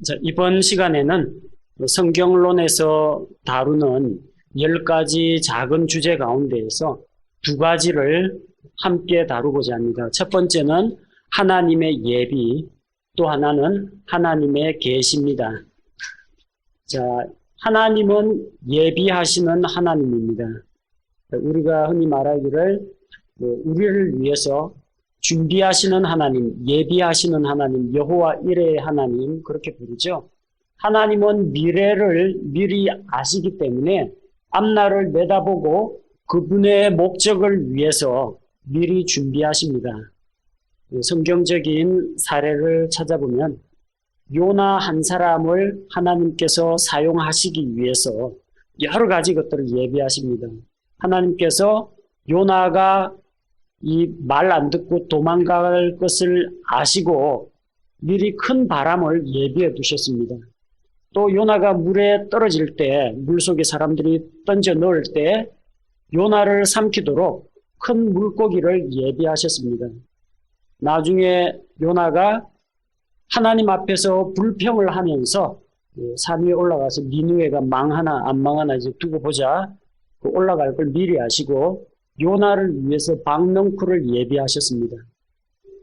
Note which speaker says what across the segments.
Speaker 1: 자, 이번 시간에는 성경론에서 다루는 10가지 작은 주제 가운데에서 두 가지를 함께 다루고자 합니다. 첫 번째는 하나님의 예비, 또 하나는 하나님의 계시입니다. 자, 하나님은 예비하시는 하나님입니다. 우리가 흔히 말하기를 우리를 위해서 준비하시는 하나님, 예비하시는 하나님, 여호와 이레의 하나님 그렇게 부르죠. 하나님은 미래를 미리 아시기 때문에 앞날을 내다보고 그분의 목적을 위해서 미리 준비하십니다. 성경적인 사례를 찾아보면 요나 한 사람을 하나님께서 사용하시기 위해서 여러 가지 것들을 예비하십니다. 하나님께서 요나가 이 말 안 듣고 도망갈 것을 아시고 미리 큰 바람을 예비해 두셨습니다. 또 요나가 물에 떨어질 때, 물속에 사람들이 던져 넣을 때 요나를 삼키도록 큰 물고기를 예비하셨습니다. 나중에 요나가 하나님 앞에서 불평을 하면서 산 위에 올라가서 니느웨가 망하나 안 망하나 이제 두고 보자, 올라갈 걸 미리 아시고 요나를 위해서 박넝쿨을 예비하셨습니다.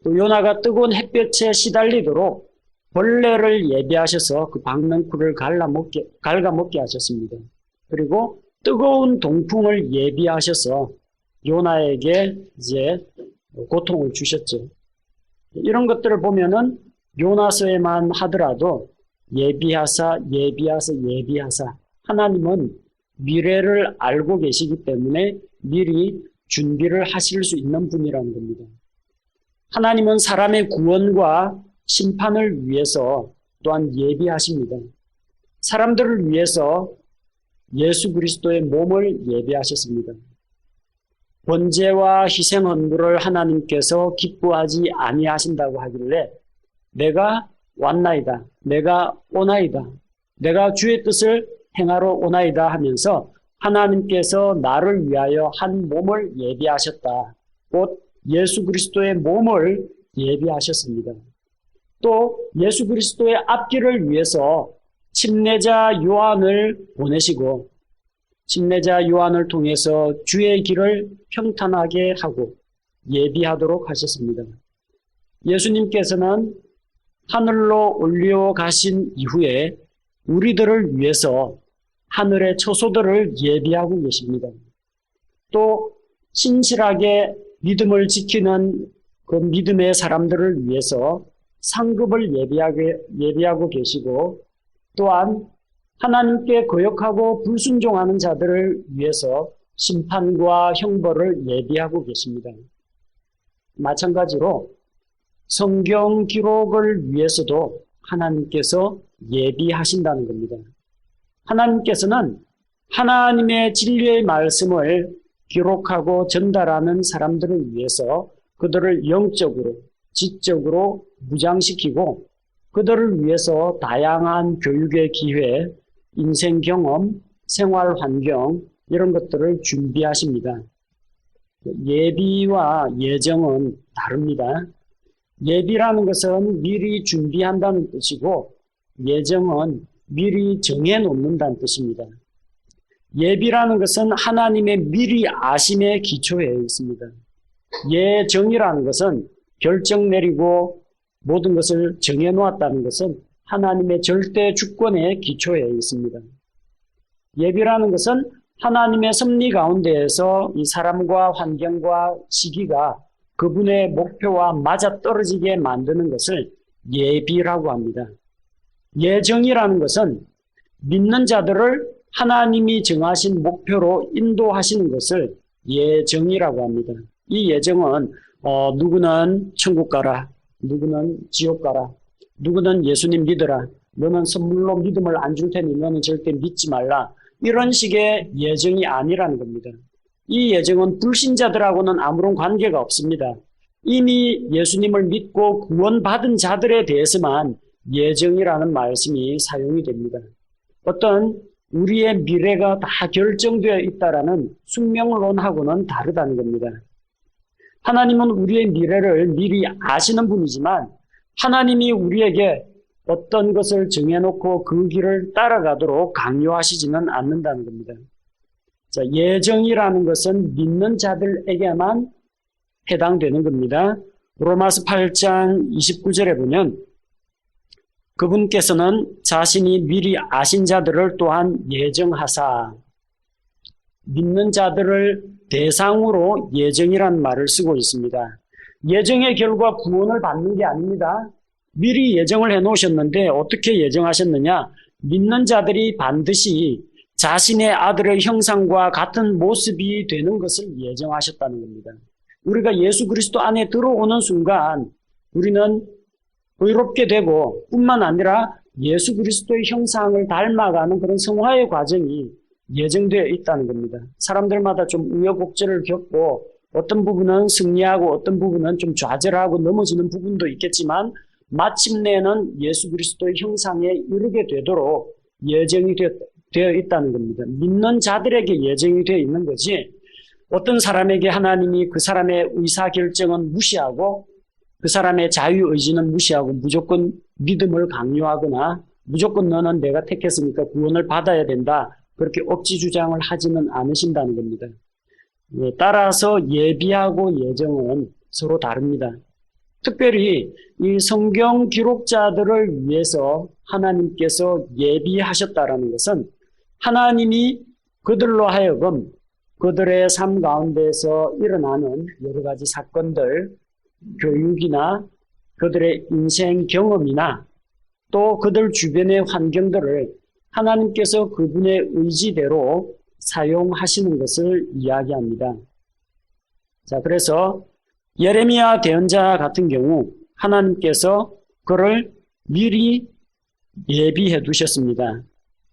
Speaker 1: 또 요나가 뜨거운 햇볕에 시달리도록 벌레를 예비하셔서 그 박넝쿨을 갉아먹게 하셨습니다. 그리고 뜨거운 동풍을 예비하셔서 요나에게 이제 고통을 주셨죠. 이런 것들을 보면은 요나서에만 하더라도 예비하사 하나님은 미래를 알고 계시기 때문에 미리 준비를 하실 수 있는 분이라는 겁니다. 하나님은 사람의 구원과 심판을 위해서 또한 예비하십니다. 사람들을 위해서 예수 그리스도의 몸을 예비하셨습니다. 번제와 희생 헌물을 하나님께서 기뻐하지 아니하신다고 하길래 내가 왔나이다, 내가 오나이다, 내가 주의 뜻을 행하러 오나이다 하면서 하나님께서 나를 위하여 한 몸을 예비하셨다. 곧 예수 그리스도의 몸을 예비하셨습니다. 또 예수 그리스도의 앞길을 위해서 침례자 요한을 보내시고 침례자 요한을 통해서 주의 길을 평탄하게 하고 예비하도록 하셨습니다. 예수님께서는 하늘로 올려가신 이후에 우리들을 위해서 하늘의 처소들을 예비하고 계십니다. 또 신실하게 믿음을 지키는 그 믿음의 사람들을 위해서 상급을 예비하고 계시고 또한 하나님께 거역하고 불순종하는 자들을 위해서 심판과 형벌을 예비하고 계십니다. 마찬가지로 성경 기록을 위해서도 하나님께서 예비하신다는 겁니다. 하나님께서는 하나님의 진리의 말씀을 기록하고 전달하는 사람들을 위해서 그들을 영적으로, 지적으로 무장시키고 그들을 위해서 다양한 교육의 기회, 인생 경험, 생활 환경 이런 것들을 준비하십니다. 예비와 예정은 다릅니다. 예비라는 것은 미리 준비한다는 뜻이고 예정은 미리 정해놓는다는 뜻입니다. 예비라는 것은 하나님의 미리 아심에 기초해 있습니다. 예정이라는 것은 결정 내리고 모든 것을 정해놓았다는 것은 하나님의 절대 주권에 기초해 있습니다. 예비라는 것은 하나님의 섭리 가운데에서 이 사람과 환경과 시기가 그분의 목표와 맞아떨어지게 만드는 것을 예비라고 합니다. 예정이라는 것은 믿는 자들을 하나님이 정하신 목표로 인도하시는 것을 예정이라고 합니다. 이 예정은 누구는 천국 가라, 누구는 지옥 가라, 누구는 예수님 믿어라, 너는 선물로 믿음을 안 줄 테니 너는 절대 믿지 말라, 이런 식의 예정이 아니라는 겁니다. 이 예정은 불신자들하고는 아무런 관계가 없습니다. 이미 예수님을 믿고 구원받은 자들에 대해서만 예정이라는 말씀이 사용이 됩니다. 어떤 우리의 미래가 다 결정되어 있다라는 숙명론하고는 다르다는 겁니다. 하나님은 우리의 미래를 미리 아시는 분이지만 하나님이 우리에게 어떤 것을 정해놓고 그 길을 따라가도록 강요하시지는 않는다는 겁니다. 자, 예정이라는 것은 믿는 자들에게만 해당되는 겁니다. 로마서 8장 29절에 보면 그분께서는 자신이 미리 아신 자들을 또한 예정하사, 믿는 자들을 대상으로 예정이라는 말을 쓰고 있습니다. 예정의 결과 구원을 받는 게 아닙니다. 미리 예정을 해놓으셨는데 어떻게 예정하셨느냐? 믿는 자들이 반드시 자신의 아들의 형상과 같은 모습이 되는 것을 예정하셨다는 겁니다. 우리가 예수 그리스도 안에 들어오는 순간 우리는 의롭게 되고 뿐만 아니라 예수 그리스도의 형상을 닮아가는 그런 성화의 과정이 예정되어 있다는 겁니다. 사람들마다 좀 우여곡절을 겪고 어떤 부분은 승리하고 어떤 부분은 좀 좌절하고 넘어지는 부분도 있겠지만 마침내는 예수 그리스도의 형상에 이르게 되도록 예정이 되어 있다는 겁니다. 믿는 자들에게 예정이 되어 있는 거지, 어떤 사람에게 하나님이 그 사람의 의사결정은 무시하고 그 사람의 자유의지는 무시하고 무조건 믿음을 강요하거나 무조건 너는 내가 택했으니까 구원을 받아야 된다, 그렇게 억지 주장을 하지는 않으신다는 겁니다. 따라서 예비하고 예정은 서로 다릅니다. 특별히 이 성경 기록자들을 위해서 하나님께서 예비하셨다라는 것은 하나님이 그들로 하여금 그들의 삶 가운데서 일어나는 여러 가지 사건들, 교육이나 그들의 인생 경험이나 또 그들 주변의 환경들을 하나님께서 그분의 의지대로 사용하시는 것을 이야기합니다. 자, 그래서 예레미야 대언자 같은 경우 하나님께서 그를 미리 예비해 두셨습니다.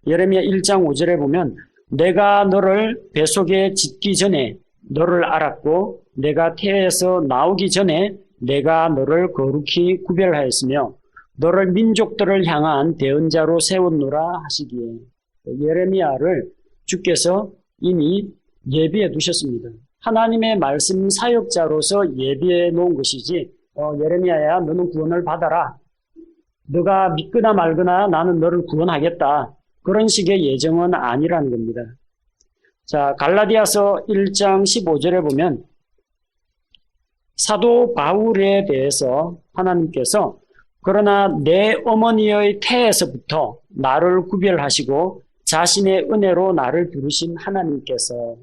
Speaker 1: 예레미야 1장 5절에 보면 내가 너를 뱃속에 짓기 전에 너를 알았고 내가 태에서 나오기 전에 내가 너를 거룩히 구별하였으며 너를 민족들을 향한 대언자로 세웠노라 하시기에, 예레미야를 주께서 이미 예비해 두셨습니다. 하나님의 말씀 사역자로서 예비해 놓은 것이지, 예레미야야 너는 구원을 받아라, 너가 믿거나 말거나 나는 너를 구원하겠다, 그런 식의 예정은 아니라는 겁니다. 자, 갈라디아서 1장 15절에 보면 사도 바울에 대해서 하나님께서 그러나 내 어머니의 태에서부터 나를 구별하시고 자신의 은혜로 나를 부르신 하나님께서,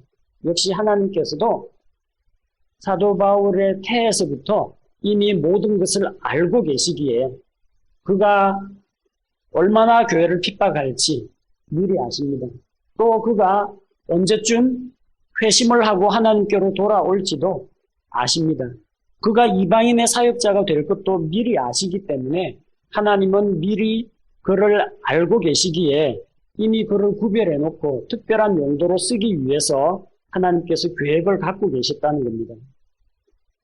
Speaker 1: 역시 하나님께서도 사도 바울의 태에서부터 이미 모든 것을 알고 계시기에 그가 얼마나 교회를 핍박할지 미리 아십니다. 또 그가 언제쯤 회심을 하고 하나님께로 돌아올지도 아십니다. 그가 이방인의 사역자가 될 것도 미리 아시기 때문에 하나님은 미리 그를 알고 계시기에 이미 그를 구별해 놓고 특별한 용도로 쓰기 위해서 하나님께서 계획을 갖고 계셨다는 겁니다.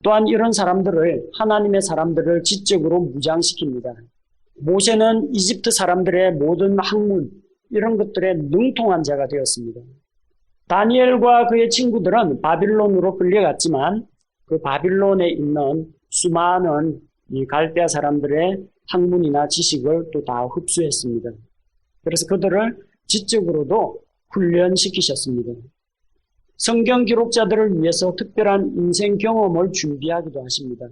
Speaker 1: 또한 이런 사람들을, 하나님의 사람들을 지적으로 무장시킵니다. 모세는 이집트 사람들의 모든 학문, 이런 것들에 능통한 자가 되었습니다. 다니엘과 그의 친구들은 바빌론으로 끌려갔지만 그 바빌론에 있는 수많은 이 갈대아 사람들의 학문이나 지식을 또 다 흡수했습니다. 그래서 그들을 지적으로도 훈련시키셨습니다. 성경 기록자들을 위해서 특별한 인생 경험을 준비하기도 하십니다.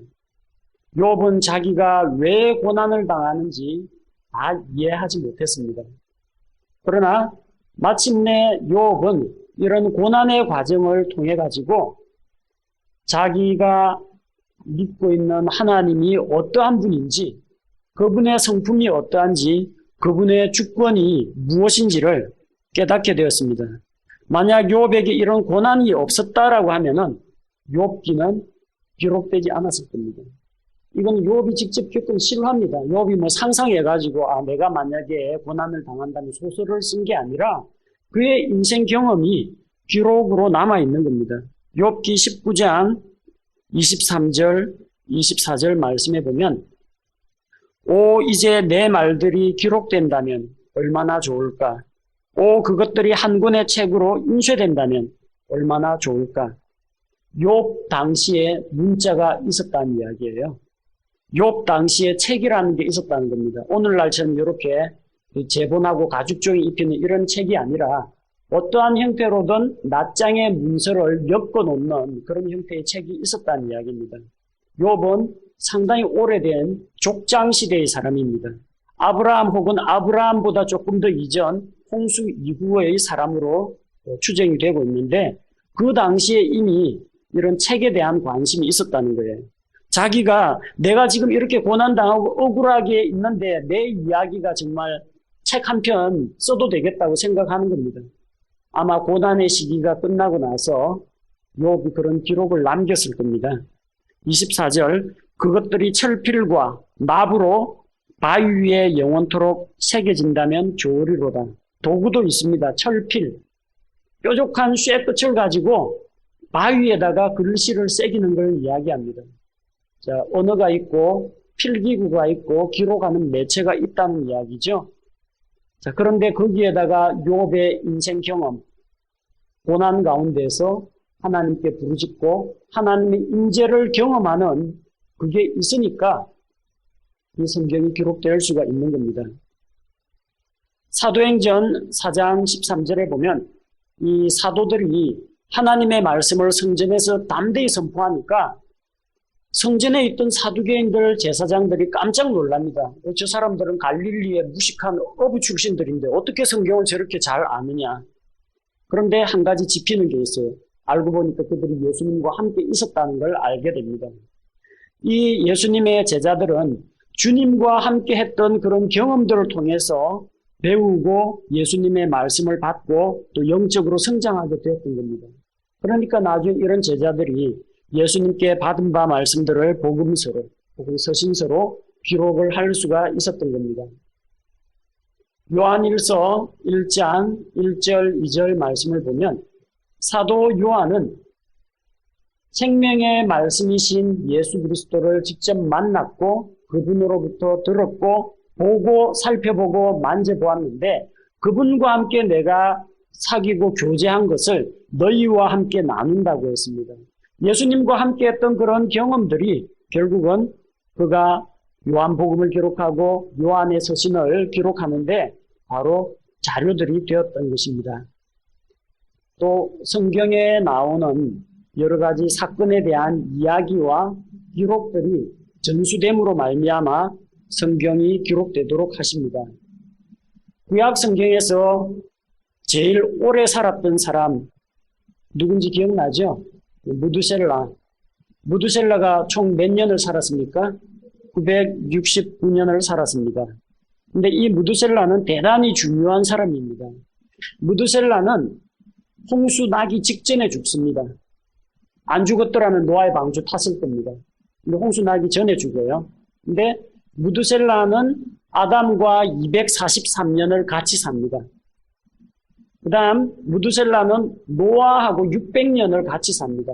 Speaker 1: 욥은 자기가 왜 고난을 당하는지 다 이해하지 못했습니다. 그러나 마침내 욥은 이런 고난의 과정을 통해 가지고 자기가 믿고 있는 하나님이 어떠한 분인지, 그분의 성품이 어떠한지, 그분의 주권이 무엇인지를 깨닫게 되었습니다. 만약 욥에게 이런 고난이 없었다라고 하면은 욥기는 기록되지 않았을 겁니다. 이건 욥이 직접 겪은 실화입니다. 욥이 뭐 상상해가지고 내가 만약에 고난을 당한다면 소설을 쓴 게 아니라 그의 인생 경험이 기록으로 남아있는 겁니다. 욥기 19장 23절, 24절 말씀에 보면 오, 이제 내 말들이 기록된다면 얼마나 좋을까? 오, 그것들이 한 권의 책으로 인쇄된다면 얼마나 좋을까? 욥 당시에 문자가 있었다는 이야기예요. 욥 당시에 책이라는 게 있었다는 겁니다. 오늘날처럼 이렇게 제본하고 가죽종이 입히는 이런 책이 아니라 어떠한 형태로든 낱장의 문서를 엮어놓는 그런 형태의 책이 있었다는 이야기입니다. 욥은 상당히 오래된 족장 시대의 사람입니다. 아브라함 혹은 아브라함보다 조금 더 이전 홍수 이후의 사람으로 추정이 되고 있는데 그 당시에 이미 이런 책에 대한 관심이 있었다는 거예요. 자기가 내가 지금 이렇게 고난당하고 억울하게 있는데 내 이야기가 정말 책 한 편 써도 되겠다고 생각하는 겁니다. 아마 고난의 시기가 끝나고 나서 욥이 그런 기록을 남겼을 겁니다. 24절 그것들이 철필과 나부로 바위 위에 영원토록 새겨진다면 좋으리로다. 도구도 있습니다. 철필. 뾰족한 쇠끝을 가지고 바위에다가 글씨를 새기는 걸 이야기합니다. 자, 언어가 있고 필기구가 있고 기록하는 매체가 있다는 이야기죠. 자, 그런데 거기에다가 욥의 인생 경험, 고난 가운데서 하나님께 부르짖고 하나님의 임재를 경험하는 그게 있으니까 이 성경이 기록될 수가 있는 겁니다. 사도행전 4장 13절에 보면 이 사도들이 하나님의 말씀을 성전에서 담대히 선포하니까 성전에 있던 사두개인들 제사장들이 깜짝 놀랍니다. 저 사람들은 갈릴리의 무식한 어부 출신들인데 어떻게 성경을 저렇게 잘 아느냐. 그런데 한 가지 짚히는 게 있어요. 알고 보니까 그들이 예수님과 함께 있었다는 걸 알게 됩니다. 이 예수님의 제자들은 주님과 함께 했던 그런 경험들을 통해서 배우고 예수님의 말씀을 받고 또 영적으로 성장하게 되었던 겁니다. 그러니까 나중에 이런 제자들이 예수님께 받은 바 말씀들을 복음서로 혹은 서신서로 기록을 할 수가 있었던 겁니다. 요한일서 1장 1절 2절 말씀을 보면 사도 요한은 생명의 말씀이신 예수 그리스도를 직접 만났고 그분으로부터 들었고 보고 살펴보고 만져보았는데 그분과 함께 내가 사귀고 교제한 것을 너희와 함께 나눈다고 했습니다. 예수님과 함께 했던 그런 경험들이 결국은 그가 요한복음을 기록하고 요한의 서신을 기록하는데 바로 자료들이 되었던 것입니다. 또 성경에 나오는 여러 가지 사건에 대한 이야기와 기록들이 전수됨으로 말미암아 성경이 기록되도록 하십니다. 구약 성경에서 제일 오래 살았던 사람 누군지 기억나죠? 무두셀라. 무두셀라가 총 몇 년을 살았습니까? 969년을 살았습니다. 근데 이 무두셀라는 대단히 중요한 사람입니다. 무두셀라는 홍수 나기 직전에 죽습니다. 안 죽었더라면 노아의 방주 탔을 겁니다. 근데 홍수 나기 전에 죽어요. 근데 무두셀라는 아담과 243년을 같이 삽니다. 그 다음 무두셀라는 노아하고 600년을 같이 삽니다.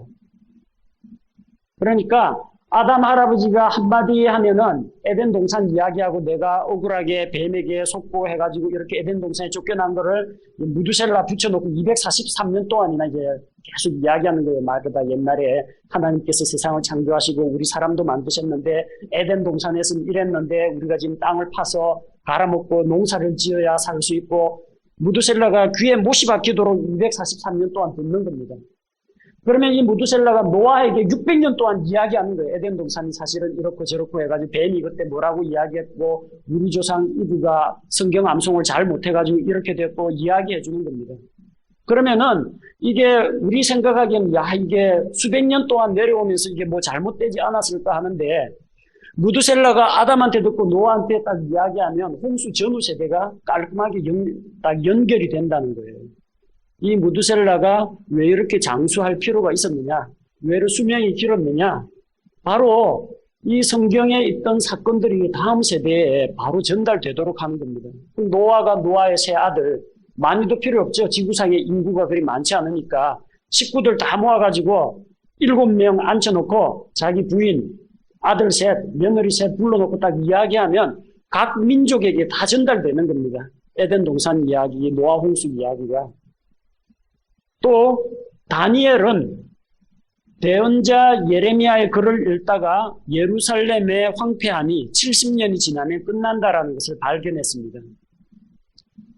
Speaker 1: 그러니까 아담 할아버지가 한마디 하면은 에덴 동산 이야기하고 내가 억울하게 뱀에게 속고 해가지고 이렇게 에덴 동산에 쫓겨난 거를 무두셀라 붙여놓고 243년 동안이나 이제 계속 이야기하는 거예요. 말하다 옛날에 하나님께서 세상을 창조하시고 우리 사람도 만드셨는데 에덴 동산에서는 이랬는데 우리가 지금 땅을 파서 갈아먹고 농사를 지어야 살 수 있고 무두셀라가 귀에 못이 박히도록 243년 동안 듣는 겁니다. 그러면 이 무두셀라가 노아에게 600년 동안 이야기하는 거예요. 에덴 동산이 사실은 이렇고 저렇고 해가지고 뱀이 그때 뭐라고 이야기했고 우리 조상 이브가 성경 암송을 잘 못해가지고 이렇게 됐고 이야기해 주는 겁니다. 그러면은 이게 우리 생각하기에는 야 이게 수백 년 동안 내려오면서 이게 뭐 잘못되지 않았을까 하는데 무두셀라가 아담한테 듣고 노아한테 딱 이야기하면 홍수 전후 세대가 깔끔하게 딱 연결이 된다는 거예요. 이 무두셀라가 왜 이렇게 장수할 필요가 있었느냐? 왜 수명이 길었느냐? 바로 이 성경에 있던 사건들이 다음 세대에 바로 전달되도록 하는 겁니다. 노아가 노아의 세 아들, 많이도 필요 없죠. 지구상에 인구가 그리 많지 않으니까 식구들 다 모아가지고 7명 앉혀놓고 자기 부인, 아들 셋, 며느리 셋 불러놓고 딱 이야기하면 각 민족에게 다 전달되는 겁니다. 에덴 동산 이야기, 노아 홍수 이야기가. 또 다니엘은 대언자 예레미야의 글을 읽다가 예루살렘의 황폐함이 70년이 지나면 끝난다라는 것을 발견했습니다.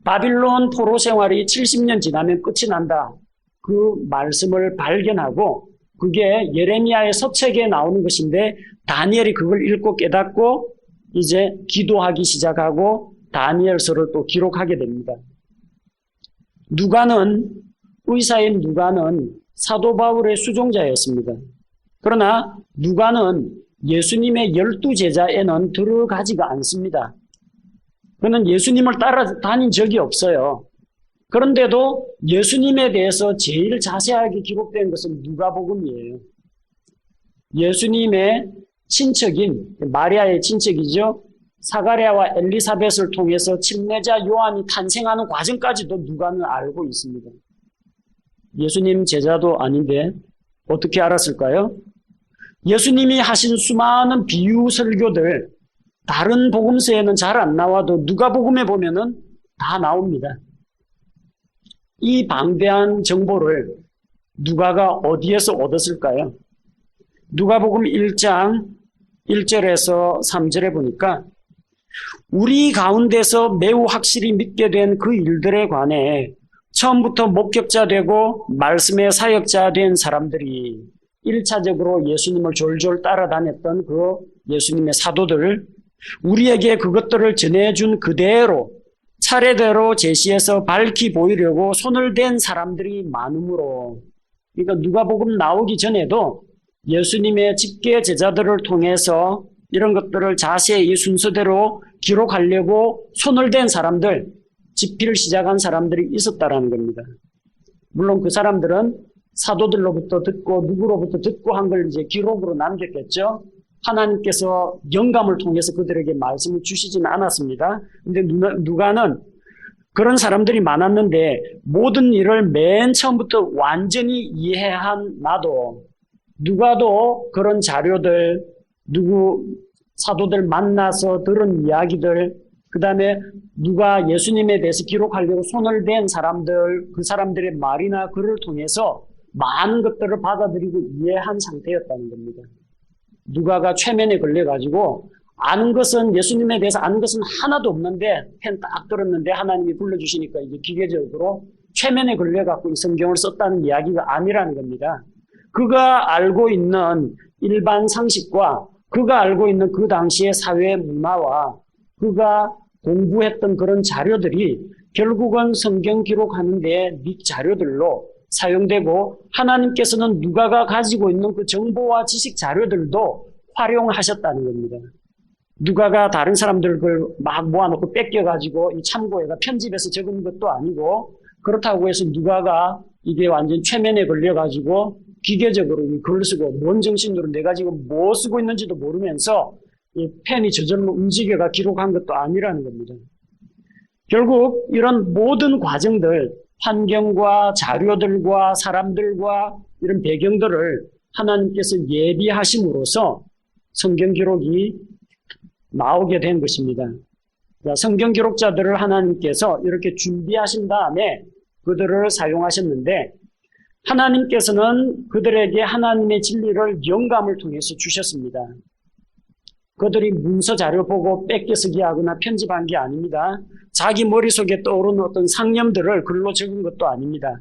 Speaker 1: 바빌론 포로 생활이 70년 지나면 끝이 난다. 그 말씀을 발견하고 그게 예레미야의 서책에 나오는 것인데 다니엘이 그걸 읽고 깨닫고 이제 기도하기 시작하고 다니엘서를 또 기록하게 됩니다. 의사인 누가는 사도 바울의 수종자였습니다. 그러나 누가는 예수님의 12제자에는 들어가지가 않습니다. 그는 예수님을 따라다닌 적이 없어요. 그런데도 예수님에 대해서 제일 자세하게 기록된 것은 누가복음이에요. 예수님의 친척인 마리아의 친척이죠. 사가랴와 엘리사벳을 통해서 침례자 요한이 탄생하는 과정까지도 누가는 알고 있습니다. 예수님 제자도 아닌데 어떻게 알았을까요? 예수님이 하신 수많은 비유 설교들 다른 복음서에는 잘 안 나와도 누가복음에 보면은 다 나옵니다. 이 방대한 정보를 누가가 어디에서 얻었을까요? 누가복음 1장 1절에서 3절에 보니까 우리 가운데서 매우 확실히 믿게 된 그 일들에 관해 처음부터 목격자 되고 말씀의 사역자 된 사람들이 1차적으로 예수님을 졸졸 따라다녔던 그 예수님의 사도들, 우리에게 그것들을 전해준 그대로 차례대로 제시해서 밝히 보이려고 손을 댄 사람들이 많으므로, 그러니까 누가복음 나오기 전에도 예수님의 직계 제자들을 통해서 이런 것들을 자세히 순서대로 기록하려고 손을 댄 사람들, 집필을 시작한 사람들이 있었다라는 겁니다. 물론 그 사람들은 사도들로부터 듣고 누구로부터 듣고 한 걸 이제 기록으로 남겼겠죠. 하나님께서 영감을 통해서 그들에게 말씀을 주시지는 않았습니다. 근데 누가는 그런 사람들이 많았는데 모든 일을 맨 처음부터 완전히 이해한 나도, 누가도 그런 자료들, 사도들 만나서 들은 이야기들, 그 다음에 누가 예수님에 대해서 기록하려고 손을 댄 사람들, 그 사람들의 말이나 글을 통해서 많은 것들을 받아들이고 이해한 상태였다는 겁니다. 누가가 최면에 걸려가지고 아는 것은, 예수님에 대해서 아는 것은 하나도 없는데 펜 딱 들었는데 하나님이 불러주시니까 이제 기계적으로 최면에 걸려갖고 이 성경을 썼다는 이야기가 아니라는 겁니다. 그가 알고 있는 일반 상식과 그가 알고 있는 그 당시의 사회 문화와 그가 공부했던 그런 자료들이 결국은 성경 기록하는 데 밑자료들로 사용되고, 하나님께서는 누가가 가지고 있는 그 정보와 지식 자료들도 활용하셨다는 겁니다. 누가가 다른 사람들 걸 막 모아놓고 뺏겨가지고 이 참고해가 편집해서 적은 것도 아니고, 그렇다고 해서 누가가 이게 완전 최면에 걸려가지고 기계적으로 이 글을 쓰고 뭔 정신으로 내가 지금 뭐 쓰고 있는지도 모르면서 이 펜이 저절로 움직여가 기록한 것도 아니라는 겁니다. 결국 이런 모든 과정들, 환경과 자료들과 사람들과 이런 배경들을 하나님께서 예비하심으로써 성경 기록이 나오게 된 것입니다. 성경 기록자들을 하나님께서 이렇게 준비하신 다음에 그들을 사용하셨는데, 하나님께서는 그들에게 하나님의 진리를 영감을 통해서 주셨습니다. 그들이 문서 자료 보고 뺏겨쓰기 하거나 편집한 게 아닙니다. 자기 머릿속에 떠오르는 어떤 상념들을 글로 적은 것도 아닙니다.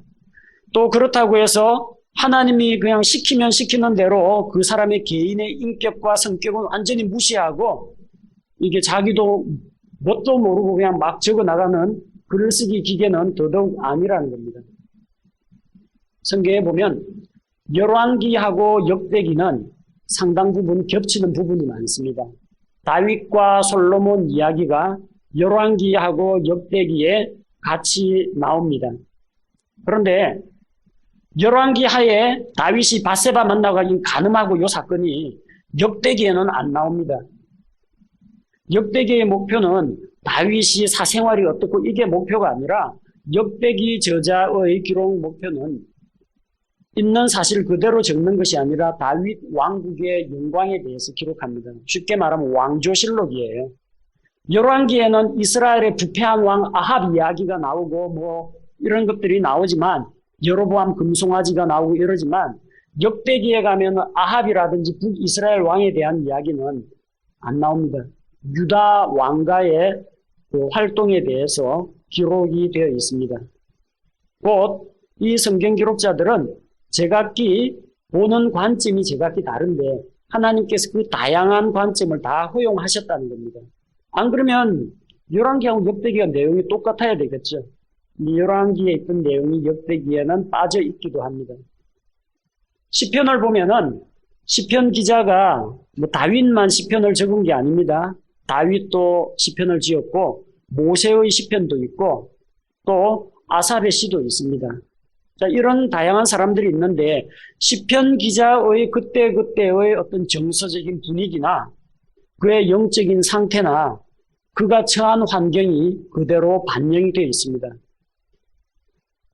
Speaker 1: 또 그렇다고 해서 하나님이 그냥 시키면 시키는 대로 그 사람의 개인의 인격과 성격은 완전히 무시하고 이게 자기도 뭣도 모르고 그냥 막 적어 나가는 글쓰기 기계는 더더욱 아니라는 겁니다. 성경에 보면 열왕기하고 역대기는 상당 부분 겹치는 부분이 많습니다. 다윗과 솔로몬 이야기가 열왕기하고 역대기에 같이 나옵니다. 그런데 열왕기 하에 다윗이 밧세바 만나고 간음하고 이 사건이 역대기에는 안 나옵니다. 역대기의 목표는 다윗이 사생활이 어떻고 이게 목표가 아니라, 역대기 저자의 기록 목표는 있는 사실 그대로 적는 것이 아니라 다윗 왕국의 영광에 대해서 기록합니다. 쉽게 말하면 왕조실록이에요. 열왕기에는 이스라엘의 부패한 왕 아합 이야기가 나오고 뭐 이런 것들이 나오지만, 여로보암 금송아지가 나오고 이러지만, 역대기에 가면 아합이라든지 북이스라엘 왕에 대한 이야기는 안 나옵니다. 유다 왕가의 그 활동에 대해서 기록이 되어 있습니다. 곧 이 성경 기록자들은 제각기 보는 관점이 제각기 다른데 하나님께서 그 다양한 관점을 다 허용하셨다는 겁니다. 안 그러면 열왕기하고 역대기가 내용이 똑같아야 되겠죠. 이 열왕기에 있던 내용이 역대기에는 빠져 있기도 합니다. 시편을 보면은 시편 기자가 뭐 다윗만 시편을 적은 게 아닙니다. 다윗도 시편을 지었고 모세의 시편도 있고 또 아삽의 시도 있습니다. 자, 이런 다양한 사람들이 있는데 시편 기자의 그때그때의 어떤 정서적인 분위기나 그의 영적인 상태나 그가 처한 환경이 그대로 반영이 되어 있습니다.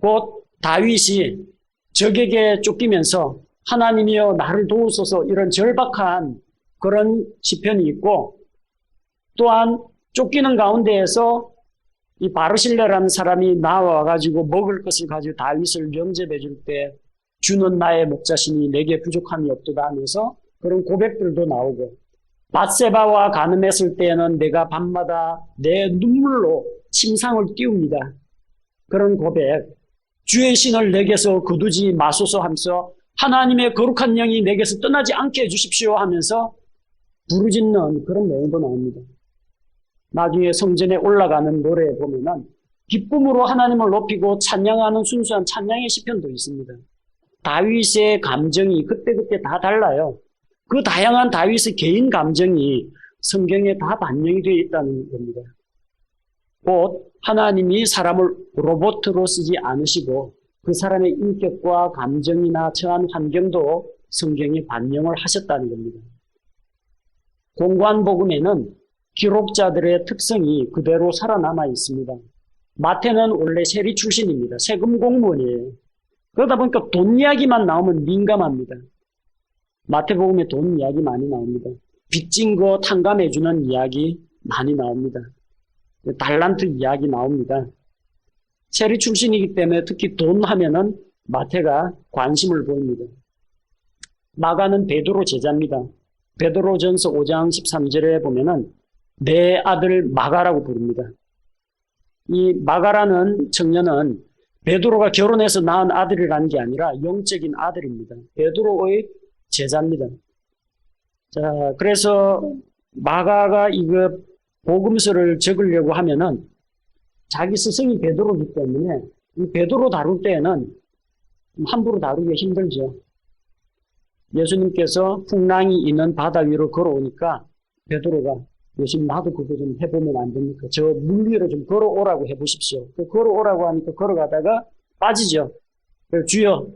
Speaker 1: 곧 다윗이 적에게 쫓기면서 하나님이여 나를 도우소서 이런 절박한 그런 시편이 있고 또한 쫓기는 가운데에서 이 바르실레라는 사람이 나와가지고 먹을 것을 가지고 다윗을 영접해 줄 때 주는 나의 목자시니 내게 부족함이 없도다 하면서 그런 고백들도 나오고 밧세바와 간음했을 때에는 내가 밤마다 내 눈물로 침상을 띄웁니다. 그런 고백 주의 신을 내게서 거두지 마소서 하면서 하나님의 거룩한 영이 내게서 떠나지 않게 해주십시오 하면서 부르짖는 그런 내용도 나옵니다. 나중에 성전에 올라가는 노래에 보면은 기쁨으로 하나님을 높이고 찬양하는 순수한 찬양의 시편도 있습니다. 다윗의 감정이 그때그때 다 달라요. 그 다양한 다윗의 개인 감정이 성경에 다 반영이 되어 있다는 겁니다. 곧 하나님이 사람을 로봇으로 쓰지 않으시고 그 사람의 인격과 감정이나 처한 환경도 성경에 반영을 하셨다는 겁니다. 공관복음에는 기록자들의 특성이 그대로 살아남아 있습니다. 마태는 원래 세리 출신입니다. 세금 공무원이에요. 그러다 보니까 돈 이야기만 나오면 민감합니다. 마태복음에 돈 이야기 많이 나옵니다. 빚진 거 탕감해주는 이야기 많이 나옵니다. 달란트 이야기 나옵니다. 세리 출신이기 때문에 특히 돈 하면은 마태가 관심을 보입니다. 마가는 베드로 제자입니다. 베드로전서 5장 13절에 보면은 내 아들 마가라고 부릅니다. 이 마가라는 청년은 베드로가 결혼해서 낳은 아들이라는 게 아니라 영적인 아들입니다. 베드로의 제자입니다. 자, 그래서 마가가 이거 복음서를 적으려고 하면은 자기 스승이 베드로이기 때문에 이 베드로 다룰 때에는 함부로 다루기 힘들죠. 예수님께서 풍랑이 있는 바다 위로 걸어오니까 베드로가 예수님 나도 그거 좀 해보면 안 됩니까? 저 물 위로 좀 걸어오라고 해보십시오. 그 걸어오라고 하니까 걸어가다가 빠지죠. 주여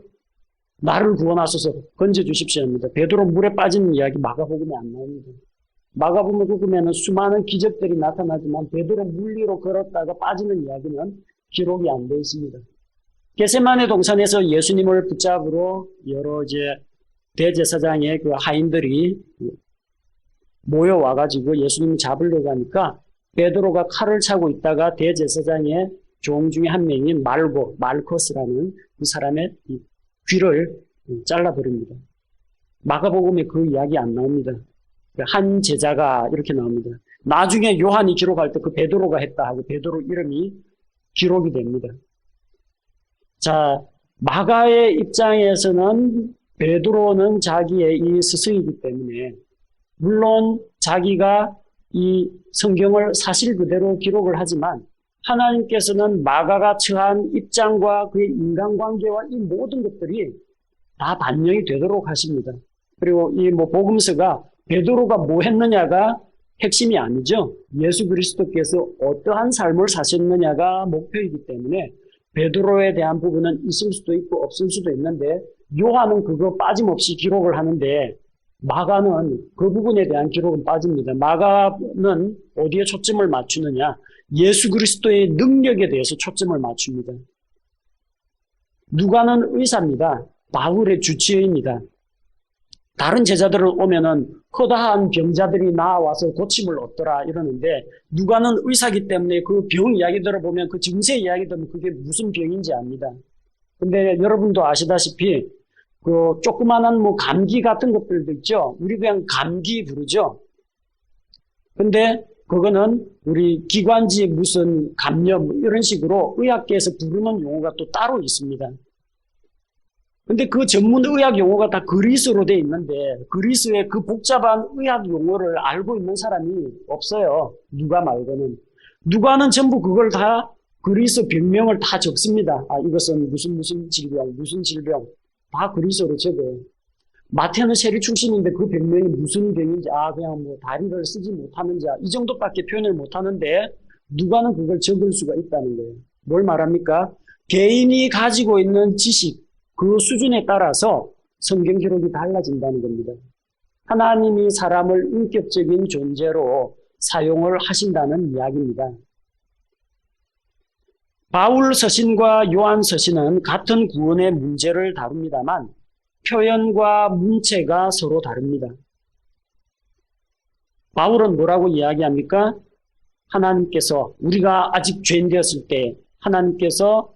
Speaker 1: 나를 구원하소서 건져주십시오 합니다. 베드로 물에 빠지는 이야기 마가복음에 안 나옵니다. 마가복음에는 수많은 기적들이 나타나지만 베드로 물 위로 걸었다가 빠지는 이야기는 기록이 안 되어 있습니다. 겟세마네 동산에서 예수님을 붙잡으러 여러 이제 대제사장의 그 하인들이 모여와가지고 예수님을 잡으려고 하니까 베드로가 칼을 차고 있다가 대제사장의 종 중에 한 명이 말코스라는 그 사람의 귀를 잘라버립니다. 마가복음에 그 이야기 안 나옵니다. 한 제자가 이렇게 나옵니다. 나중에 요한이 기록할 때 그 베드로가 했다 하고 베드로 이름이 기록이 됩니다. 자, 마가의 입장에서는 베드로는 자기의 이 스승이기 때문에 물론 자기가 이 성경을 사실 그대로 기록을 하지만 하나님께서는 마가가 처한 입장과 그의 인간관계와 이 모든 것들이 다 반영이 되도록 하십니다. 그리고 이 복음서가 베드로가 뭐 했느냐가 핵심이 아니죠. 예수 그리스도께서 어떠한 삶을 사셨느냐가 목표이기 때문에 베드로에 대한 부분은 있을 수도 있고 없을 수도 있는데 요한은 그거 빠짐없이 기록을 하는데 마가는 그 부분에 대한 기록은 빠집니다. 마가는 어디에 초점을 맞추느냐? 예수 그리스도의 능력에 대해서 초점을 맞춥니다. 누가는 의사입니다. 바울의 주치의입니다. 다른 제자들을 오면은 허다한 병자들이 나와서 고침을 얻더라 이러는데 누가는 의사기 때문에 그 병 이야기 들어보면 그 증세 이야기 들으면 그게 무슨 병인지 압니다. 근데 여러분도 아시다시피 그 조그마한 뭐 감기 같은 것들도 있죠. 우리 그냥 감기 부르죠. 근데 그거는 우리 기관지 무슨 감염 이런 식으로 의학계에서 부르는 용어가 또 따로 있습니다. 근데 그 전문 의학 용어가 다 그리스로 돼 있는데 그리스의 그 복잡한 의학 용어를 알고 있는 사람이 없어요. 누가 말고는. 누가는 전부 그걸 다 그리스 병명을 다 적습니다. 아, 이것은 무슨 질병, 무슨 질병 다 그리스어로 적어요. 마태는 세리 출신인데 그 병명이 무슨 병인지 그냥 뭐 다리를 쓰지 못하는 자 이 정도밖에 표현을 못하는데 누가는 그걸 적을 수가 있다는 거예요. 뭘 말합니까? 개인이 가지고 있는 지식 그 수준에 따라서 성경 기록이 달라진다는 겁니다. 하나님이 사람을 인격적인 존재로 사용을 하신다는 이야기입니다. 바울 서신과 요한 서신은 같은 구원의 문제를 다룹니다만 표현과 문체가 서로 다릅니다. 바울은 뭐라고 이야기합니까? 하나님께서 우리가 아직 죄인 되었을 때 하나님께서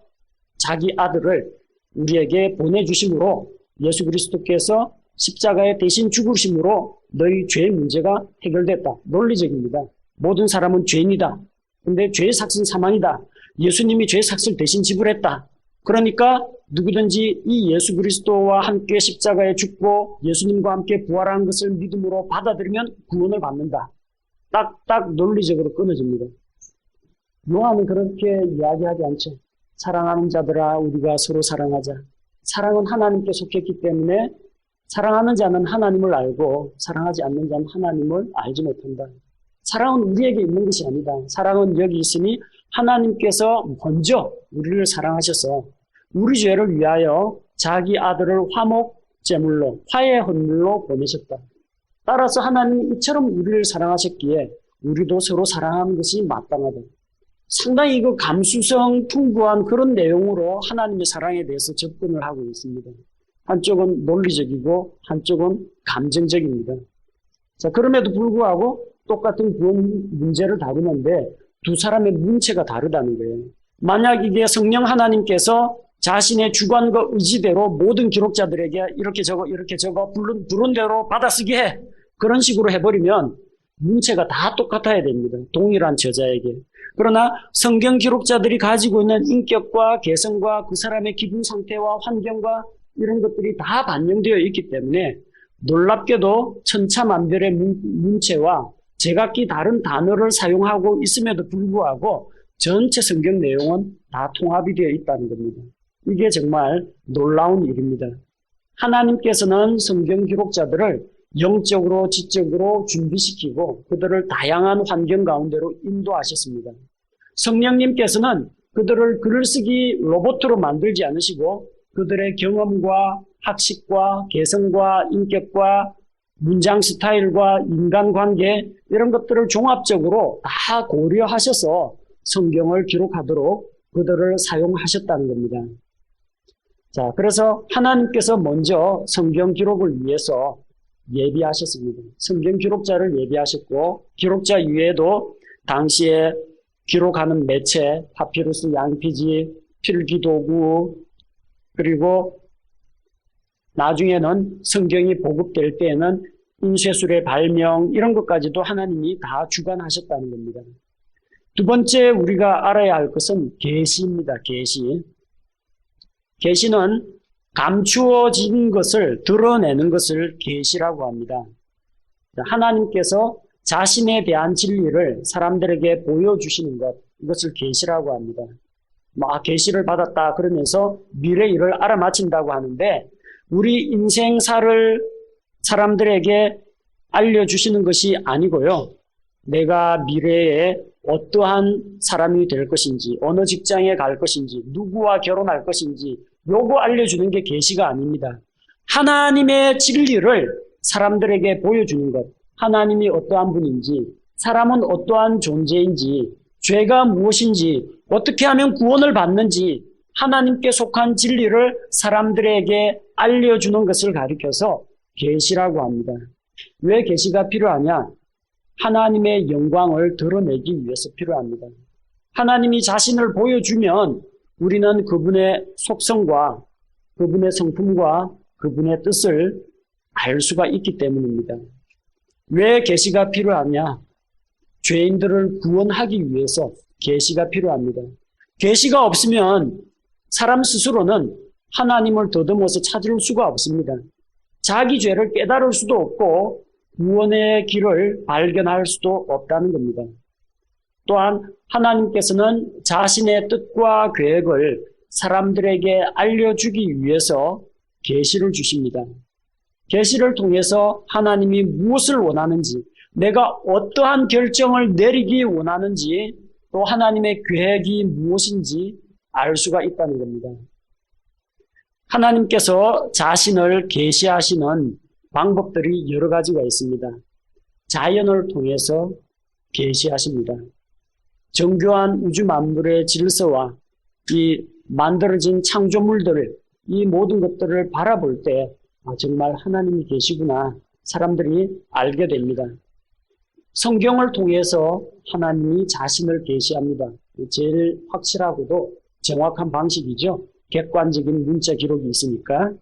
Speaker 1: 자기 아들을 우리에게 보내주심으로 예수 그리스도께서 십자가에 대신 죽으심으로 너희 죄의 문제가 해결됐다. 논리적입니다. 모든 사람은 죄인이다. 근데 죄의 삭은 사망이다. 예수님이 죄의 삭을 대신 지불했다. 그러니까 누구든지 이 예수 그리스도와 함께 십자가에 죽고 예수님과 함께 부활한 것을 믿음으로 받아들이면 구원을 받는다. 딱 논리적으로 끊어집니다. 요한은 그렇게 이야기하지 않죠. 사랑하는 자들아 우리가 서로 사랑하자. 사랑은 하나님께 속했기 때문에 사랑하는 자는 하나님을 알고 사랑하지 않는 자는 하나님을 알지 못한다. 사랑은 우리에게 있는 것이 아니다. 사랑은 여기 있으니 하나님께서 먼저 우리를 사랑하셔서 우리 죄를 위하여 자기 아들을 화목 제물로 화해 헌물로 보내셨다. 따라서 하나님이 이처럼 우리를 사랑하셨기에 우리도 서로 사랑하는 것이 마땅하다. 상당히 그 감수성 풍부한 그런 내용으로 하나님의 사랑에 대해서 접근을 하고 있습니다. 한쪽은 논리적이고 한쪽은 감정적입니다. 자, 그럼에도 불구하고 똑같은 구원 문제를 다루는데 두 사람의 문체가 다르다는 거예요. 만약 이게 성령 하나님께서 자신의 주관과 의지대로 모든 기록자들에게 이렇게 적어 부른 대로 받아쓰게 해. 그런 식으로 해버리면 문체가 다 똑같아야 됩니다. 동일한 저자에게. 그러나 성경 기록자들이 가지고 있는 인격과 개성과 그 사람의 기분 상태와 환경과 이런 것들이 다 반영되어 있기 때문에 놀랍게도 천차만별의 문체와 제각기 다른 단어를 사용하고 있음에도 불구하고 전체 성경 내용은 다 통합이 되어 있다는 겁니다. 이게 정말 놀라운 일입니다. 하나님께서는 성경 기록자들을 영적으로 지적으로 준비시키고 그들을 다양한 환경 가운데로 인도하셨습니다. 성령님께서는 그들을 글을 쓰기 로봇으로 만들지 않으시고 그들의 경험과 학식과 개성과 인격과 문장 스타일과 인간관계 이런 것들을 종합적으로 다 고려하셔서 성경을 기록하도록 그들을 사용하셨다는 겁니다. 자, 그래서 하나님께서 먼저 성경 기록을 위해서 예비하셨습니다. 성경 기록자를 예비하셨고 기록자 이외에도 당시에 기록하는 매체, 파피루스, 양피지, 필기도구 그리고 나중에는 성경이 보급될 때에는 인쇄술의 발명 이런 것까지도 하나님이 다 주관하셨다는 겁니다. 두 번째 우리가 알아야 할 것은 계시입니다. 계시. 계시는 감추어진 것을 드러내는 것을 계시라고 합니다. 하나님께서 자신에 대한 진리를 사람들에게 보여주시는 것, 이것을 계시라고 합니다. 계시를 받았다 그러면서 미래 일을 알아맞힌다고 하는데 우리 인생사를 사람들에게 알려주시는 것이 아니고요. 내가 미래에 어떠한 사람이 될 것인지, 어느 직장에 갈 것인지, 누구와 결혼할 것인지 요거 알려주는 게 계시가 아닙니다. 하나님의 진리를 사람들에게 보여주는 것, 하나님이 어떠한 분인지, 사람은 어떠한 존재인지, 죄가 무엇인지, 어떻게 하면 구원을 받는지 하나님께 속한 진리를 사람들에게 알려주는 것을 가리켜서 계시라고 합니다. 왜 계시가 필요하냐? 하나님의 영광을 드러내기 위해서 필요합니다. 하나님이 자신을 보여주면 우리는 그분의 속성과 그분의 성품과 그분의 뜻을 알 수가 있기 때문입니다. 왜 계시가 필요하냐? 죄인들을 구원하기 위해서 계시가 필요합니다. 계시가 없으면 사람 스스로는 하나님을 더듬어서 찾을 수가 없습니다. 자기 죄를 깨달을 수도 없고 구원의 길을 발견할 수도 없다는 겁니다. 또한 하나님께서는 자신의 뜻과 계획을 사람들에게 알려주기 위해서 계시를 주십니다. 계시를 통해서 하나님이 무엇을 원하는지, 내가 어떠한 결정을 내리기 원하는지, 또 하나님의 계획이 무엇인지 알 수가 있다는 겁니다. 하나님께서 자신을 계시하시는 방법들이 여러 가지가 있습니다. 자연을 통해서 계시하십니다. 정교한 우주 만물의 질서와 이 만들어진 창조물들, 이 모든 것들을 바라볼 때 정말 하나님이 계시구나 사람들이 알게 됩니다. 성경을 통해서 하나님이 자신을 계시합니다. 제일 확실하고도 정확한 방식이죠. 객관적인 문자 기록이 있으니까.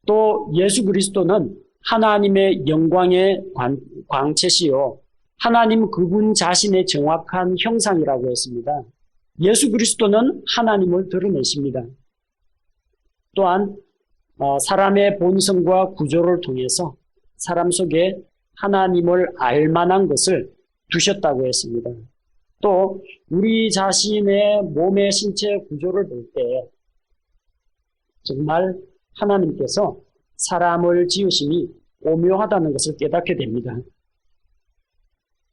Speaker 1: 또 예수 그리스도는 하나님의 영광의 광채시요 하나님 그분 자신의 정확한 형상이라고 했습니다. 예수 그리스도는 하나님을 드러내십니다. 또한 사람의 본성과 구조를 통해서 사람 속에 하나님을 알 만한 것을 두셨다고 했습니다. 또 우리 자신의 몸의 신체 구조를 볼 때 정말 하나님께서 사람을 지으심이 오묘하다는 것을 깨닫게 됩니다.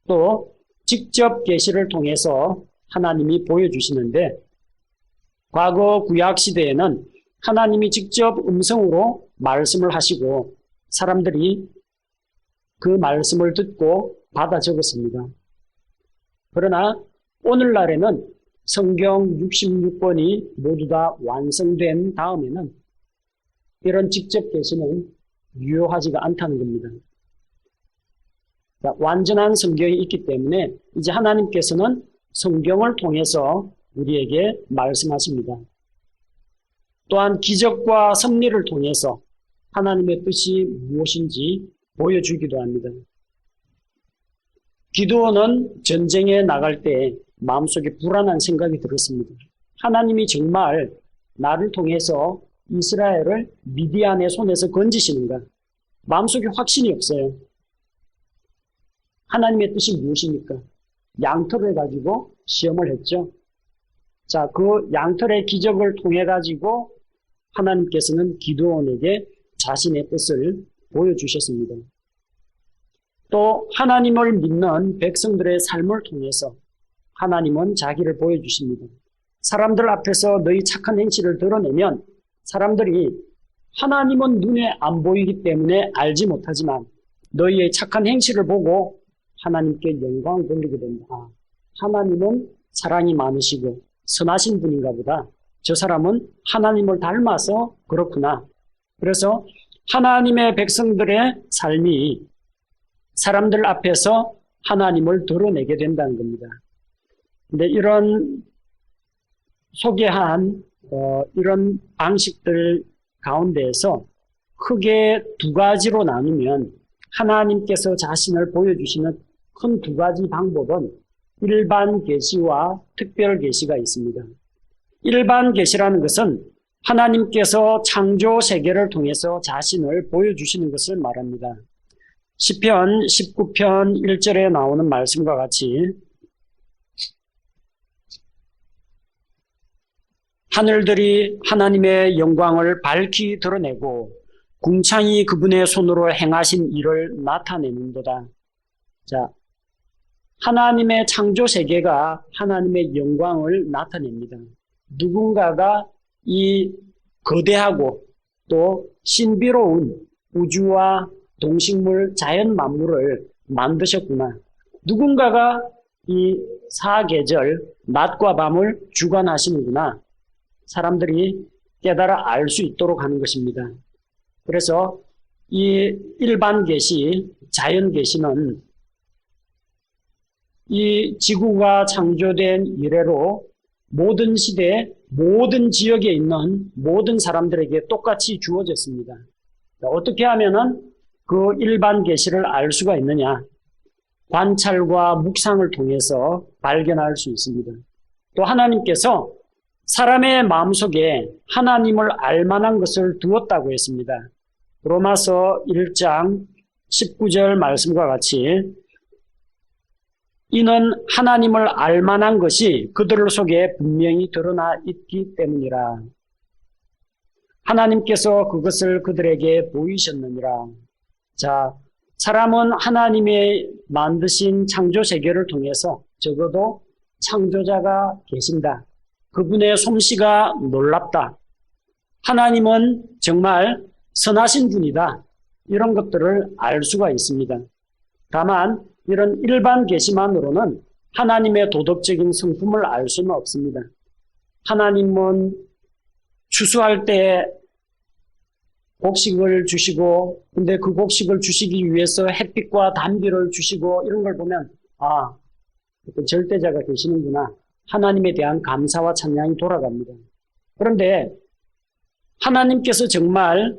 Speaker 1: 또 직접 계시를 통해서 하나님이 보여주시는데 과거 구약 시대에는 하나님이 직접 음성으로 말씀을 하시고 사람들이 그 말씀을 듣고 받아 적었습니다. 그러나 오늘날에는 성경 66권이 모두 다 완성된 다음에는 이런 직접 계시는 유효하지가 않다는 겁니다. 완전한 성경이 있기 때문에 이제 하나님께서는 성경을 통해서 우리에게 말씀하십니다. 또한 기적과 섭리를 통해서 하나님의 뜻이 무엇인지 보여주기도 합니다. 기드온은 전쟁에 나갈 때 마음속에 불안한 생각이 들었습니다. 하나님이 정말 나를 통해서 이스라엘을 미디안의 손에서 건지시는가? 마음속에 확신이 없어요. 하나님의 뜻이 무엇입니까? 양털을 해가지고 시험을 했죠. 자, 그 양털의 기적을 통해 가지고 하나님께서는 기드온에게 자신의 뜻을 보여주셨습니다. 또 하나님을 믿는 백성들의 삶을 통해서 하나님은 자기를 보여주십니다. 사람들 앞에서 너희 착한 행실을 드러내면 사람들이 하나님은 눈에 안 보이기 때문에 알지 못하지만 너희의 착한 행실을 보고 하나님께 영광을 돌리게 됩니다. 하나님은 사랑이 많으시고 선하신 분인가 보다. 저 사람은 하나님을 닮아서 그렇구나. 그래서 하나님의 백성들의 삶이 사람들 앞에서 하나님을 드러내게 된다는 겁니다. 근데 이런 소개한 이런 방식들 가운데에서 크게 두 가지로 나누면 하나님께서 자신을 보여주시는 큰 두 가지 방법은 일반 계시와 특별 계시가 있습니다. 일반 계시라는 것은 하나님께서 창조 세계를 통해서 자신을 보여주시는 것을 말합니다. 시편 19편 1절에 나오는 말씀과 같이 하늘들이 하나님의 영광을 밝히 드러내고 궁창이 그분의 손으로 행하신 일을 나타내는도다. 자, 하나님의 창조 세계가 하나님의 영광을 나타냅니다. 누군가가 이 거대하고 또 신비로운 우주와 동식물, 자연 만물을 만드셨구나. 누군가가 이 사계절, 낮과 밤을 주관하시는구나. 사람들이 깨달아 알 수 있도록 하는 것입니다. 그래서 이 일반 계시, 자연 계시는 이 지구가 창조된 이래로 모든 시대, 모든 지역에 있는 모든 사람들에게 똑같이 주어졌습니다. 어떻게 하면은 그 일반 계시를 알 수가 있느냐? 관찰과 묵상을 통해서 발견할 수 있습니다. 또 하나님께서 사람의 마음속에 하나님을 알 만한 것을 두었다고 했습니다. 로마서 1장 19절 말씀과 같이 이는 하나님을 알 만한 것이 그들 속에 분명히 드러나 있기 때문이라. 하나님께서 그것을 그들에게 보이셨느니라. 자, 사람은 하나님의 만드신 창조 세계를 통해서 적어도 창조자가 계신다. 그분의 솜씨가 놀랍다. 하나님은 정말 선하신 분이다. 이런 것들을 알 수가 있습니다. 다만 이런 일반 계시만으로는 하나님의 도덕적인 성품을 알 수는 없습니다. 하나님은 추수할 때 곡식을 주시고, 근데 그 곡식을 주시기 위해서 햇빛과 단비를 주시고, 이런 걸 보면, 아, 절대자가 계시는구나. 하나님에 대한 감사와 찬양이 돌아갑니다. 그런데 하나님께서 정말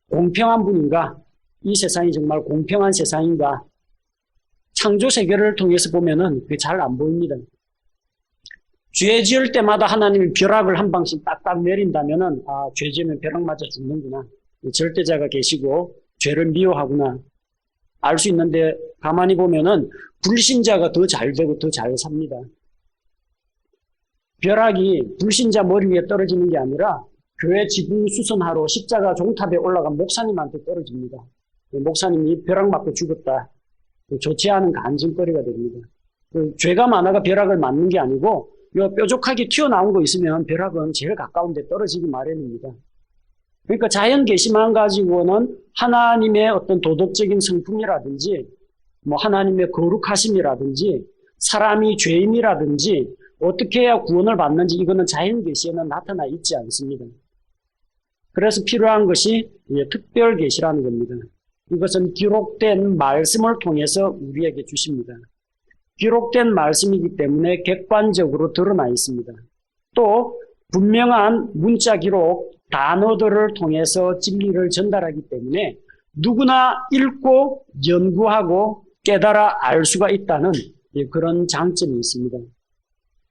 Speaker 1: 공평한 분인가? 이 세상이 정말 공평한 세상인가? 창조 세계를 통해서 보면은 그게 잘 안 보입니다. 죄 지을 때마다 하나님이 벼락을 한 방씩 딱딱 내린다면은, 아, 죄 지으면 벼락 맞아 죽는구나. 절대자가 계시고 죄를 미워하구나 알 수 있는데, 가만히 보면은 불신자가 더 잘 되고 더 잘 삽니다. 벼락이 불신자 머리 위에 떨어지는 게 아니라 교회 지붕 수선하러 십자가 종탑에 올라간 목사님한테 떨어집니다. 목사님이 벼락 맞고 죽었다. 좋지 않은 간증거리가 됩니다. 죄가 많아가 벼락을 맞는 게 아니고, 요 뾰족하게 튀어나온 거 있으면 벼락은 제일 가까운 데 떨어지기 마련입니다. 그러니까 자연 계시만 가지고는 하나님의 어떤 도덕적인 성품이라든지, 뭐 하나님의 거룩하심이라든지, 사람이 죄인이라든지, 어떻게 해야 구원을 받는지, 이거는 자연 계시에는 나타나 있지 않습니다. 그래서 필요한 것이 특별 계시라는 겁니다. 이것은 기록된 말씀을 통해서 우리에게 주십니다. 기록된 말씀이기 때문에 객관적으로 드러나 있습니다. 또 분명한 문자 기록, 단어들을 통해서 진리를 전달하기 때문에 누구나 읽고 연구하고 깨달아 알 수가 있다는 그런 장점이 있습니다.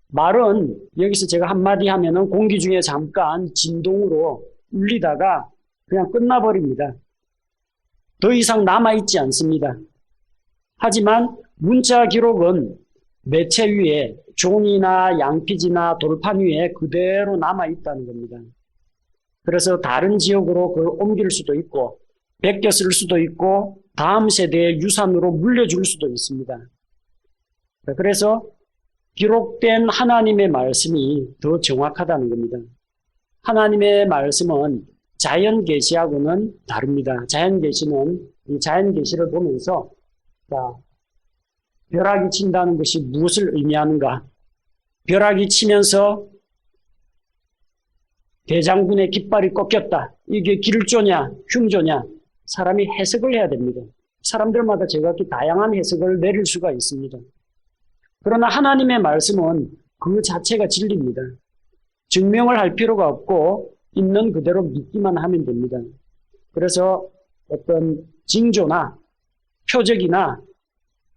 Speaker 1: 말은 여기서 제가 한마디 하면은 공기 중에 잠깐 진동으로 울리다가 그냥 끝나버립니다. 더 이상 남아있지 않습니다. 하지만 문자 기록은 매체 위에 종이나 양피지나 돌판 위에 그대로 남아있다는 겁니다. 그래서 다른 지역으로 그걸 옮길 수도 있고 베껴 쓸 수도 있고 다음 세대의 유산으로 물려줄 수도 있습니다. 그래서 기록된 하나님의 말씀이 더 정확하다는 겁니다. 하나님의 말씀은 자연 계시하고는 다릅니다. 자연 계시는 이 자연 계시를 보면서, 자, 벼락이 친다는 것이 무엇을 의미하는가? 벼락이 치면서 대장군의 깃발이 꺾였다. 이게 길조냐, 흉조냐? 사람이 해석을 해야 됩니다. 사람들마다 제각기 다양한 해석을 내릴 수가 있습니다. 그러나 하나님의 말씀은 그 자체가 진리입니다. 증명을 할 필요가 없고 있는 그대로 믿기만 하면 됩니다. 그래서 어떤 징조나 표적이나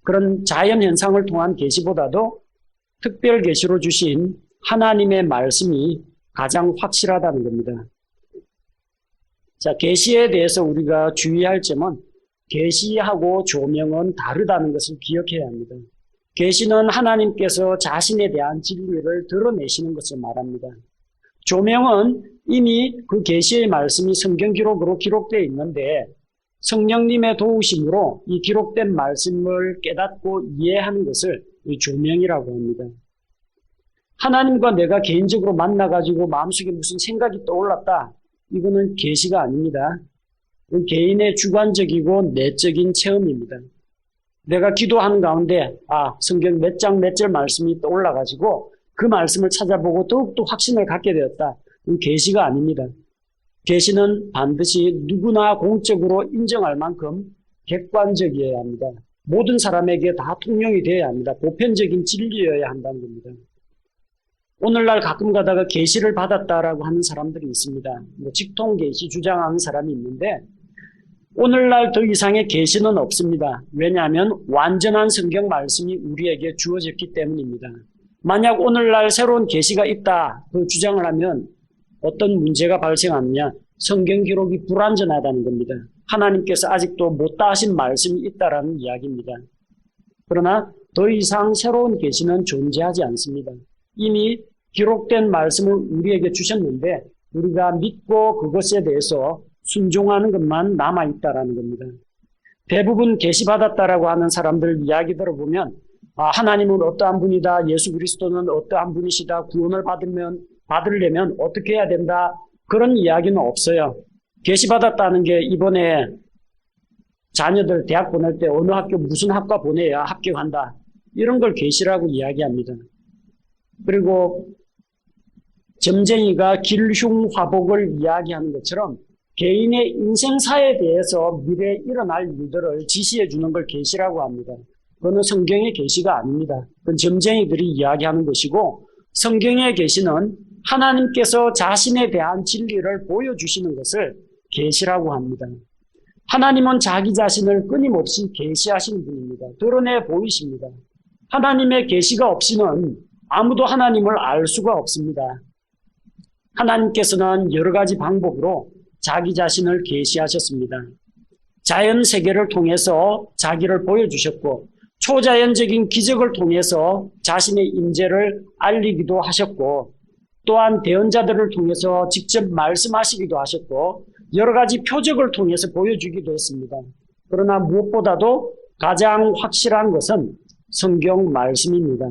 Speaker 1: 그런 자연 현상을 통한 계시보다도 특별 계시로 주신 하나님의 말씀이 가장 확실하다는 겁니다. 자, 계시에 대해서 우리가 주의할 점은 계시하고 조명은 다르다는 것을 기억해야 합니다. 계시는 하나님께서 자신에 대한 진리를 드러내시는 것을 말합니다. 조명은 이미 그 계시의 말씀이 성경 기록으로 기록되어 있는데 성령님의 도우심으로 이 기록된 말씀을 깨닫고 이해하는 것을 조명이라고 합니다. 하나님과 내가 개인적으로 만나가지고 마음속에 무슨 생각이 떠올랐다. 이거는 계시가 아닙니다. 개인의 주관적이고 내적인 체험입니다. 내가 기도하는 가운데 성경 몇 장 몇 절 말씀이 떠올라가지고 그 말씀을 찾아보고 더욱더 확신을 갖게 되었다. 이건 계시가 아닙니다. 계시는 반드시 누구나 공적으로 인정할 만큼 객관적이어야 합니다. 모든 사람에게 다 통용이 되어야 합니다. 보편적인 진리여야 한다는 겁니다. 오늘날 가끔 가다가 계시를 받았다라고 하는 사람들이 있습니다. 직통 계시 주장하는 사람이 있는데 오늘날 더 이상의 계시는 없습니다. 왜냐하면 완전한 성경 말씀이 우리에게 주어졌기 때문입니다. 만약 오늘날 새로운 계시가 있다 그 주장을 하면 어떤 문제가 발생하느냐? 성경 기록이 불완전하다는 겁니다. 하나님께서 아직도 못다 하신 말씀이 있다라는 이야기입니다. 그러나 더 이상 새로운 계시는 존재하지 않습니다. 이미 기록된 말씀을 우리에게 주셨는데 우리가 믿고 그것에 대해서 순종하는 것만 남아있다라는 겁니다. 대부분 계시받았다라고 하는 사람들 이야기 들어보면 하나님은 어떠한 분이다, 예수 그리스도는 어떠한 분이시다, 구원을 받으려면 어떻게 해야 된다, 그런 이야기는 없어요. 계시받았다는 게 이번에 자녀들 대학 보낼 때 어느 학교 무슨 학과 보내야 합격한다, 이런 걸 계시라고 이야기합니다. 그리고 점쟁이가 길흉화복을 이야기하는 것처럼 개인의 인생사에 대해서 미래에 일어날 일들을 지시해 주는 걸 계시라고 합니다. 그거는 성경의 계시가 아닙니다. 그건 점쟁이들이 이야기하는 것이고, 성경의 계시는 하나님께서 자신에 대한 진리를 보여주시는 것을 계시라고 합니다. 하나님은 자기 자신을 끊임없이 계시하시는 분입니다. 드러내 보이십니다. 하나님의 계시가 없이는 아무도 하나님을 알 수가 없습니다. 하나님께서는 여러 가지 방법으로 자기 자신을 계시하셨습니다. 자연 세계를 통해서 자기를 보여주셨고, 초자연적인 기적을 통해서 자신의 임재를 알리기도 하셨고, 또한 대언자들을 통해서 직접 말씀하시기도 하셨고, 여러 가지 표적을 통해서 보여주기도 했습니다. 그러나 무엇보다도 가장 확실한 것은 성경 말씀입니다.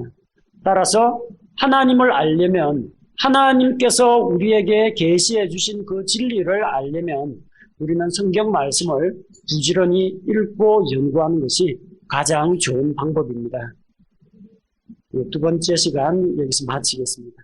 Speaker 1: 따라서 하나님을 알려면, 하나님께서 우리에게 계시해 주신 그 진리를 알려면 우리는 성경 말씀을 부지런히 읽고 연구하는 것이 가장 좋은 방법입니다. 두 번째 시간 여기서 마치겠습니다.